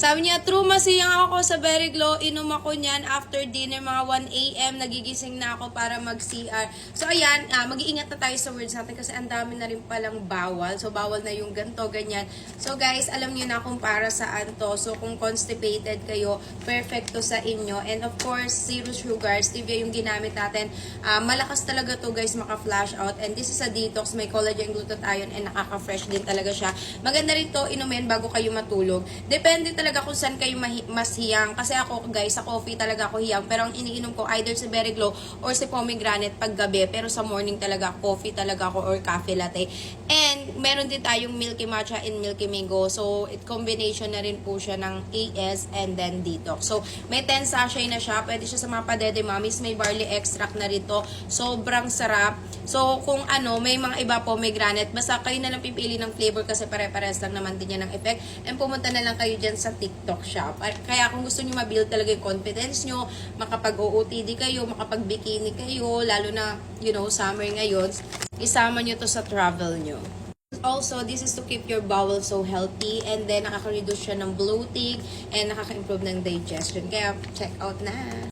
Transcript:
Sabi niya, true, masiyang ako sa Berry Glow. Inom ako niyan after dinner, mga 1 a.m. Nagigising na ako para mag-CR. So, ayan, mag-iingat na tayo sa words natin kasi ang dami na rin palang bawal. So, bawal na yung ganto, ganyan. So, guys, alam niyo na kung para saan to. So, kung constipated kayo, perfect to sa inyo. And of course, zero sugar, stevia yung ginamit natin. Malakas talaga to, guys, maka-flash out. And this is a detox, may collagen, glutathione, and nakaka-fresh din talaga siya. Maganda rin to inumin bago kayo matulog. Depende talaga kung saan kayo mas hiyang. Kasi ako, guys, sa coffee talaga ako hiyang. Pero ang iniinom ko either si Berry Glow or si pomegranate pag gabi. Pero sa morning talaga, coffee talaga ako or cafe latte. And meron din tayong milky matcha and milky mango. So, it combination na rin po siya ng AS and then detox. So, may 10 sachet na siya. Pwede siya sa mga padede mommies. May barley extract na rito. Sobrang sarap. So, kung may mga iba pomegranate, basta kayo na lang pipili ng flavor kasi pare-pares lang naman din yan ng effect. And pumunta na lang kayo dyan sa TikTok shop. Kaya kung gusto nyo ma-build talaga yung confidence nyo, makapag-OOTD kayo, makapag-bikini kayo, lalo na, summer ngayon, isama nyo to sa travel nyo. Also, this is to keep your bowel so healthy and then nakaka-reduce siya ng bloating and nakaka-improve ng digestion. Kaya, check out na!